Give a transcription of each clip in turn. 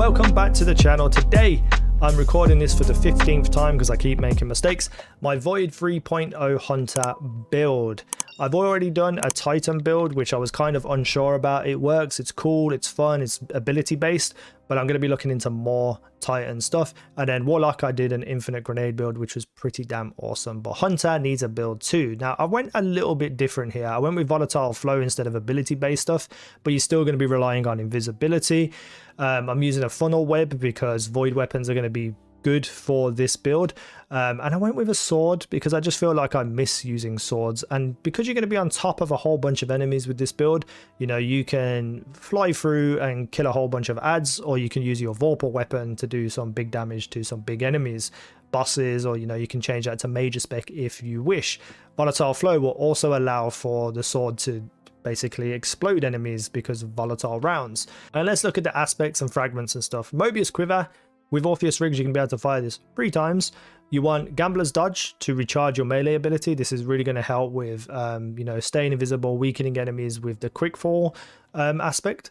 welcome back to the channel. Today I'm recording this for the 15th time because I keep making mistakes. My Void 3.0 Hunter build. I've already done a Titan build, which I was kind of unsure about. It works, it's cool, it's fun, it's ability based, but I'm going to be looking into more Titan stuff. And then Warlock, I did an infinite grenade build, which was pretty damn awesome. But Hunter needs a build too. Now, I went a little bit different here. I went with volatile flow instead of ability based stuff, but you're still going to be relying on invisibility. I'm using a funnel web because void weapons are going to be good for this build, and I went with a sword because I just feel like I miss using swords, and because you're going to be on top of a whole bunch of enemies with this build, you know, you can fly through and kill a whole bunch of adds, or you can use your vorpal weapon to do some big damage to some big enemies, bosses, or you know, you can change that to major spec if you wish. Volatile flow will also allow for the sword to basically explode enemies because of volatile rounds. And let's look at the aspects and fragments and stuff. Mobius quiver. With Orpheus rigs, you can be able to fire this 3 times. You want Gambler's Dodge to recharge your melee ability. This is really going to help with, you know, staying invisible, weakening enemies with the quick fall aspect.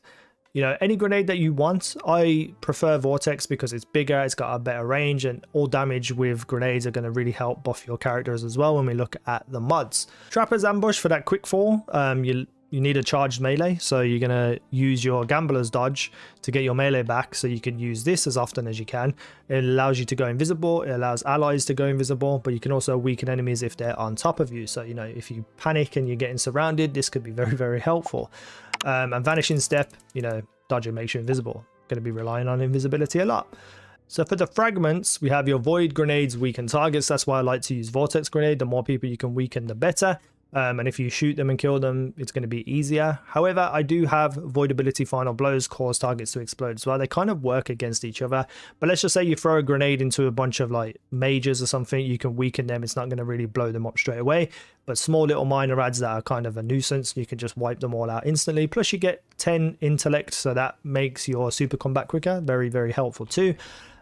You know, any grenade that you want. I prefer Vortex because it's bigger, it's got a better range, and all damage with grenades are going to really help buff your characters as well when we look at the mods. Trapper's Ambush for that quick fall. You need a charged melee, so you're going to use your Gambler's Dodge to get your melee back, so you can use this as often as you can. It allows you to go invisible, it allows allies to go invisible, but you can also weaken enemies if they're on top of you. So, you know, if you panic and you're getting surrounded, this could be very, very helpful. And Vanishing Step, you know, dodging makes you invisible. Going to be relying on invisibility a lot. So for the fragments, we have your Void Grenades weaken targets. That's why I like to use Vortex Grenade. The more people you can weaken, the better. And if you shoot them and kill them, it's going to be easier. However, I do have Void Ability Final Blows cause targets to explode as well. They kind of work against each other. But let's just say you throw a grenade into a bunch of like mages or something, you can weaken them. It's not going to really blow them up straight away. But small little minor adds that are kind of a nuisance, you can just wipe them all out instantly. Plus you get 10 intellect, so that makes your super combat quicker. Very, very helpful too.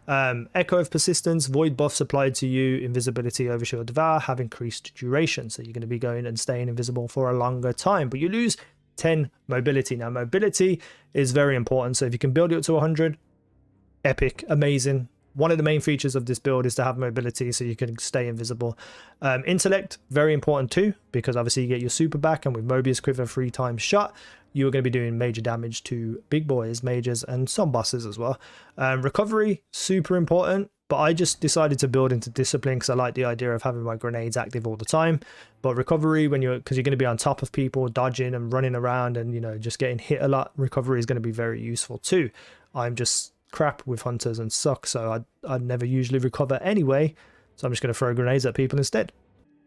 Echo of Persistence, void buffs applied to you, invisibility, overshield, devour have increased duration, so you're going to be going and staying invisible for a longer time, but you lose 10 mobility. Now mobility is very important, so if you can build it up to 100, epic, amazing. One of the main features of this build is to have mobility so you can stay invisible. Intellect, very important too, because obviously you get your super back, and with Mobius Quiver 3 times shot, you are going to be doing major damage to big boys, mages, and some bosses as well. Recovery, super important, but I just decided to build into discipline because I like the idea of having my grenades active all the time. But recovery, because you're going to be on top of people, dodging and running around and, you know, just getting hit a lot, recovery is going to be very useful too. I'm just crap with hunters and suck, so I'd never usually recover anyway, so I'm just going to throw grenades at people instead.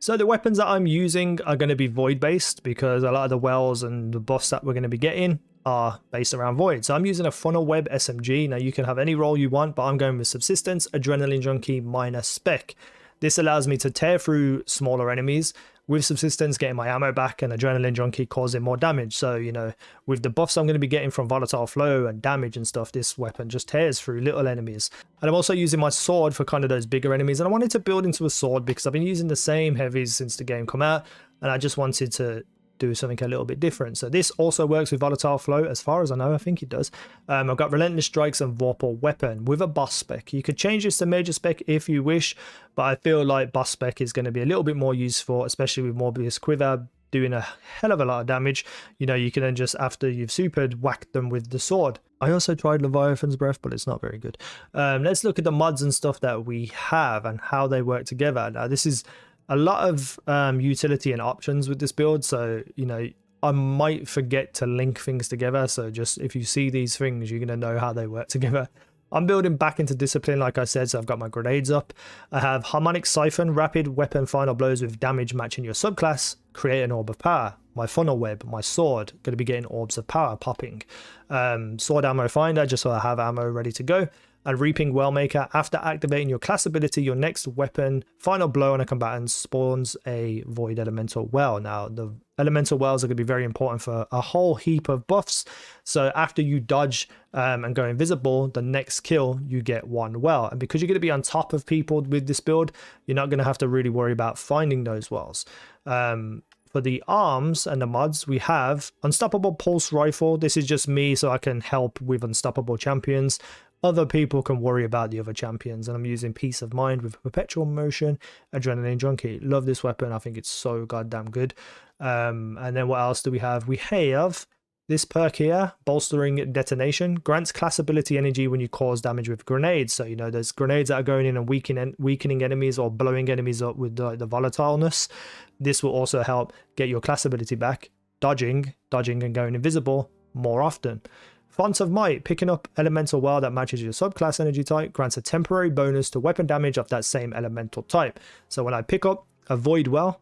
So the weapons that I'm using are going to be void based because a lot of the wells and the buffs that we're going to be getting are based around void. So I'm using a funnel web SMG. Now you can have any role you want, but I'm going with subsistence, adrenaline junkie, minor spec. This allows me to tear through smaller enemies with subsistence, getting my ammo back, and adrenaline junkie causing more damage. So, you know, with the buffs I'm going to be getting from volatile flow and damage and stuff, this weapon just tears through little enemies. And I'm also using my sword for kind of those bigger enemies, and I wanted to build into a sword because I've been using the same heavies since the game come out, and I just wanted to do something a little bit different. So this also works with volatile flow, as far as I know. I think it does. I've got relentless strikes and vorpal weapon with a boss spec. You could change this to major spec if you wish, but I feel like boss spec is going to be a little bit more useful, especially with Mobius Quiver doing a hell of a lot of damage. You know, you can then just, after you've supered, whack them with the sword. I also tried Leviathan's Breath, but it's not very good. Let's look at the mods and stuff that we have and how they work together. Now this is a lot of utility and options with this build, so you know, I might forget to link things together, so just if you see these things, you're going to know how they work together. I'm building back into discipline, like I said, so I've got my grenades up. I have harmonic siphon, rapid weapon final blows with damage matching your subclass, create an orb of power. My funnel web, my sword, going to be getting orbs of power popping. Sword ammo finder, just so I have ammo ready to go. And Reaping Wellmaker, after activating your class ability, your next weapon final blow on a combatant spawns a void elemental well. Now the elemental wells are going to be very important for a whole heap of buffs, so after you dodge and go invisible, the next kill you get 1 well, and because you're going to be on top of people with this build, you're not going to have to really worry about finding those wells. For the arms and the mods, we have Unstoppable Pulse Rifle. This is just me so I can help with unstoppable champions. other people can worry about the other champions. And I'm using Peace of Mind with Perpetual Motion, Adrenaline Junkie. Love this weapon. I think it's so goddamn good. And then what else do we have? We have this perk here, Bolstering Detonation, grants class ability energy when you cause damage with grenades. So, you know, there's grenades that are going in and weakening enemies or blowing enemies up with the volatileness. This will also help get your class ability back, dodging and going invisible more often. Font of Might, picking up elemental well that matches your subclass energy type, grants a temporary bonus to weapon damage of that same elemental type. So when I pick up a Void Well,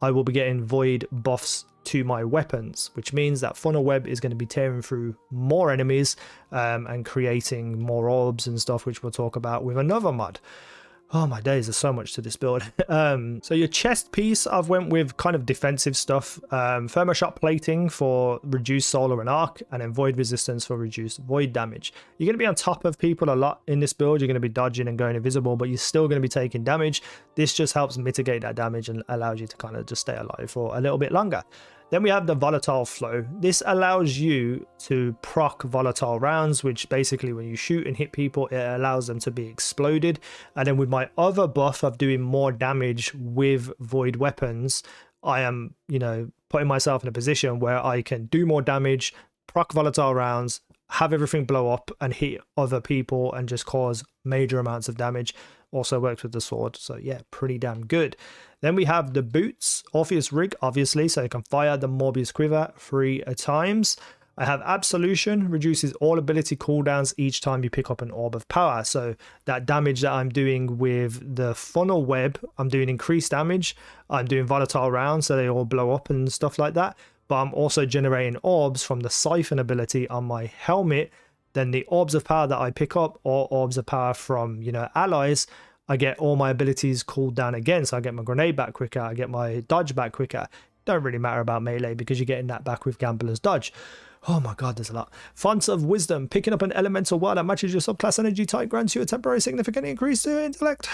I will be getting void buffs to my weapons, which means that Funnel Web is going to be tearing through more enemies and creating more orbs and stuff, which we'll talk about with another mod. Oh my days, there's so much to this build. So your chest piece, I've went with kind of defensive stuff. Thermoshot plating for reduced solar and arc, and then void resistance for reduced void damage. You're going to be on top of people a lot in this build. You're going to be dodging and going invisible, but you're still going to be taking damage. This just helps mitigate that damage and allows you to kind of just stay alive for a little bit longer. Then we have the volatile flow. This allows you to proc volatile rounds, which basically when you shoot and hit people, it allows them to be exploded. And then with my other buff of doing more damage with void weapons, I am, you know, putting myself in a position where I can do more damage, proc volatile rounds, have everything blow up and hit other people and just cause major amounts of damage. Also works with the sword, so yeah, pretty damn good. Then we have the boots, ORPHEUS rig, obviously, so you can fire the Morbius quiver 3 times. I have Absolution, reduces all ability cooldowns each time you pick up an orb of power. So that damage that I'm doing with the funnel web, I'm doing increased damage. I'm doing volatile rounds, so they all blow up and stuff like that. But I'm also generating orbs from the siphon ability on my helmet. Then the orbs of power that I pick up, or orbs of power from, you know, allies, I get all my abilities cooled down again. So I get my grenade back quicker, I get my dodge back quicker. Don't really matter about melee because you're getting that back with Gambler's dodge. Oh my god, there's a lot. Font of Wisdom, picking up an elemental well that matches your subclass energy type grants you a temporary significant increase to intellect.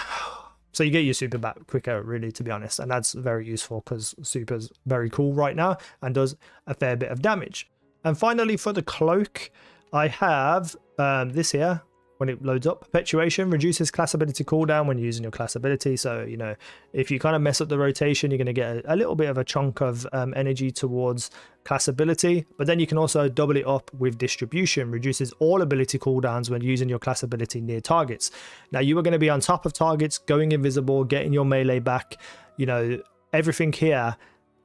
So you get your super back quicker, really, to be honest. And that's very useful because super's very cool right now and does a fair bit of damage. And finally, for the cloak, I have this here. When it loads up, Perpetuation reduces class ability cooldown when using your class ability. So, you know, if you kind of mess up the rotation, you're going to get a little bit of a chunk of energy towards class ability. But then you can also double it up with Distribution, reduces all ability cooldowns when using your class ability near targets. Now, you are going to be on top of targets, going invisible, getting your melee back. You know, everything here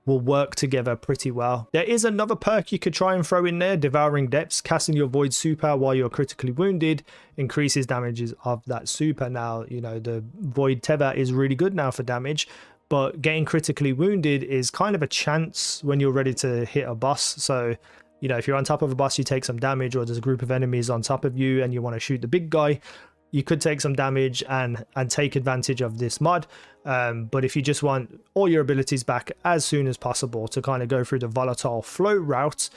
will work together pretty well. There is another perk you could try and throw in there, Devouring Depths. Casting your Void super while you're critically wounded increases damages of that super. Now, you know, the Void tether is really good now for damage, but getting critically wounded is kind of a chance when you're ready to hit a boss. So, you know, if you're on top of a boss, you take some damage, or there's a group of enemies on top of you and you want to shoot the big guy, you could take some damage and take advantage of this mod. But if you just want all your abilities back as soon as possible to kind of go through the volatile flow route,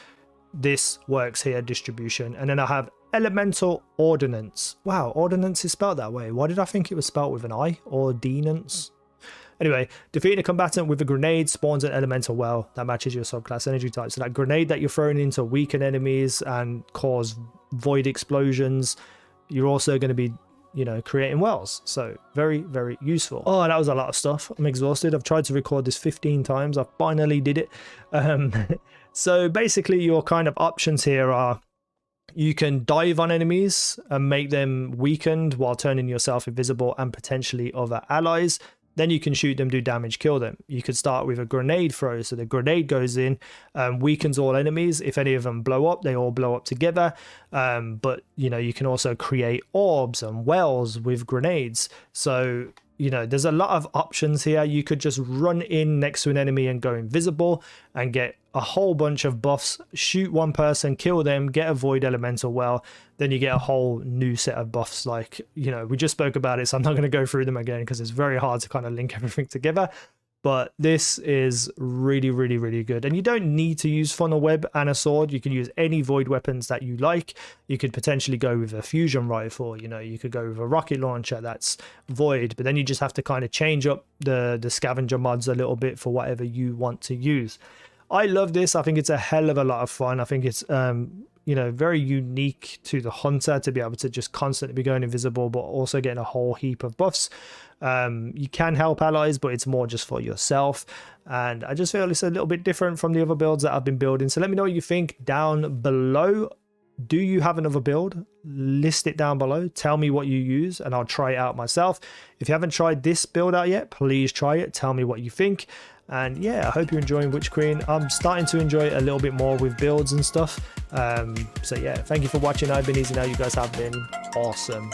this works here, Distribution. And then I have Elemental Ordnance. Wow, Ordnance is spelled that way. Why did I think it was spelled with an I? Ordnance? Anyway, defeating a combatant with a grenade spawns an elemental well that matches your subclass energy type. So that grenade that you're throwing into weaken enemies and cause void explosions, you're also going to be, you know, creating wells. So very, very useful. Oh, that was a lot of stuff. I'm exhausted. I've tried to record this 15 times. I finally did it. So basically your kind of options here are you can dive on enemies and make them weakened while turning yourself invisible and potentially other allies. Then you can shoot them, do damage, kill them. You could start with a grenade throw. So the grenade goes in, weakens all enemies. If any of them blow up, they all blow up together. But, you know, you can also create orbs and wells with grenades. So, you know, there's a lot of options here. You could just run in next to an enemy and go invisible and get a whole bunch of buffs, shoot one person, kill them, get a void elemental well, then you get a whole new set of buffs. Like, you know, we just spoke about it, so I'm not going to go through them again because it's very hard to kind of link everything together. But this is really, really, really good. And you don't need to use funnel web and a sword. You can use any void weapons that you like. You could potentially go with a fusion rifle. You know, you could go with a rocket launcher that's void, but then you just have to kind of change up the scavenger mods a little bit for whatever you want to use. I love this. I think it's a hell of a lot of fun. I think it's you know, very unique to the hunter to be able to just constantly be going invisible, but also getting a whole heap of buffs. You can help allies, but it's more just for yourself. And I just feel it's a little bit different from the other builds that I've been building. So let me know what you think down below. Do you have another build? List it down below. Tell me what you use and I'll try it out myself. If you haven't tried this build out yet, please try it. Tell me what you think. And yeah, I hope you're enjoying Witch Queen. I'm starting to enjoy it a little bit more with builds and stuff. So yeah, thank you for watching. I've been easynow. You guys have been awesome.